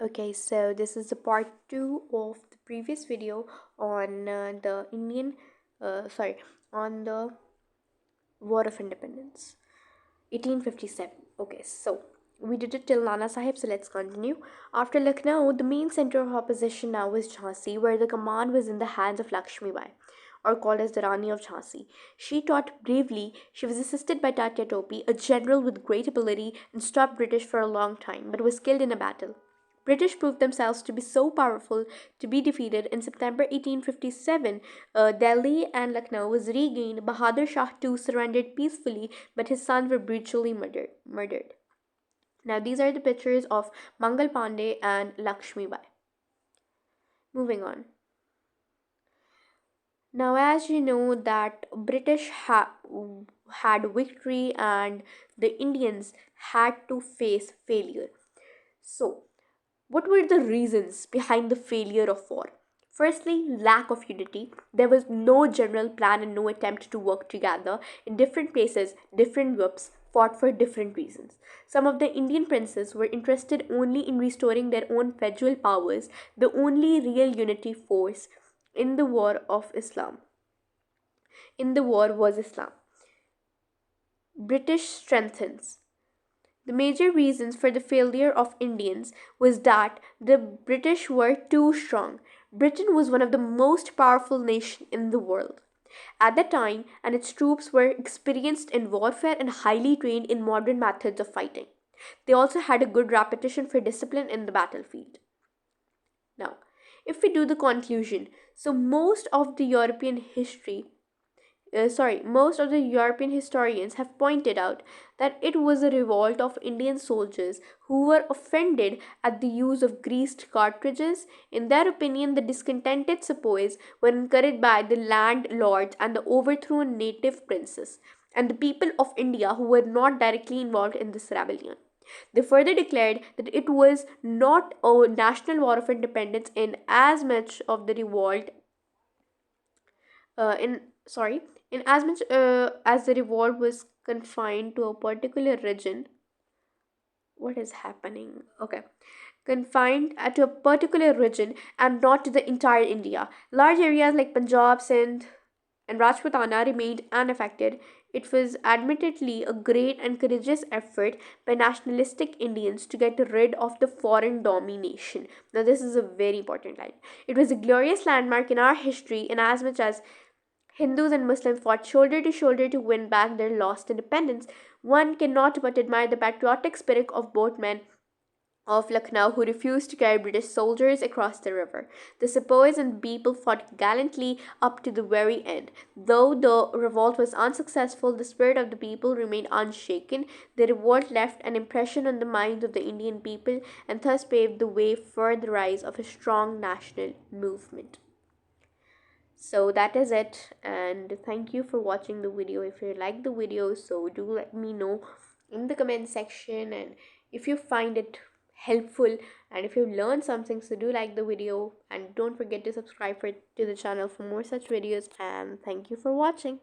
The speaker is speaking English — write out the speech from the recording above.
Okay, so this is the part two of the previous video on on the War of Independence, 1857. Okay, so we did it till Nana Sahib, so let's continue. After Lucknow, the main center of opposition now was Jhansi, where the command was in the hands of Lakshmi Bai, or called as the Rani of Jhansi. She taught bravely. She was assisted by Tatya Topi, a general with great ability, and stopped British for a long time, but was killed in a battle. British proved themselves to be so powerful to be defeated. In September 1857, Delhi and Lucknow was regained. Bahadur Shah too surrendered peacefully, but his sons were brutally murdered. Now these are the pictures of Mangal Pandey and Lakshmi Bai. Moving on. Now, as you know, that had victory and the Indians had to face failure. So, what were the reasons behind the failure of war? Firstly, lack of unity. There was no general plan and no attempt to work together. In different places, different groups fought for different reasons. Some of the Indian princes were interested only in restoring their own federal powers, the only real unity force in the war of Islam. In the war was Islam. British strengthens. The major reasons for the failure of Indians was that the British were too strong. Britain was one of the most powerful nations in the world at the time, and its troops were experienced in warfare and highly trained in modern methods of fighting. They also had a good reputation for discipline in the battlefield. Now, if we do the conclusion, so most of the European historians have pointed out that it was a revolt of Indian soldiers who were offended at the use of greased cartridges. In their opinion, the discontented sepoys were encouraged by the landlords and the overthrown native princes, and the people of India who were not directly involved in this rebellion. They further declared that it was not a national war of independence in as much of the revolt in sorry in as much as the revolt was confined to a particular region. What is happening? Okay, confined to a particular region and not to the entire India. Large areas like Punjab, Sindh, and Rajputana remained unaffected. It was admittedly a great and courageous effort by nationalistic Indians to get rid of the foreign domination. Now, this is a very important line. It was a glorious landmark in our history, in as much as Hindus and Muslims fought shoulder to shoulder to win back their lost independence. One cannot but admire the patriotic spirit of both men of Lucknow who refused to carry British soldiers across the river. The sepoys and people fought gallantly up to the very end. Though the revolt was unsuccessful, the spirit of the people remained unshaken. The revolt left an impression on the minds of the Indian people and thus paved the way for the rise of a strong national movement. So that is it, and thank you for watching the video. If you like the video, so do let me know in the comment section, and if you find it helpful and if you learned something, so do like the video and don't forget to subscribe to the channel for more such videos, and thank you for watching.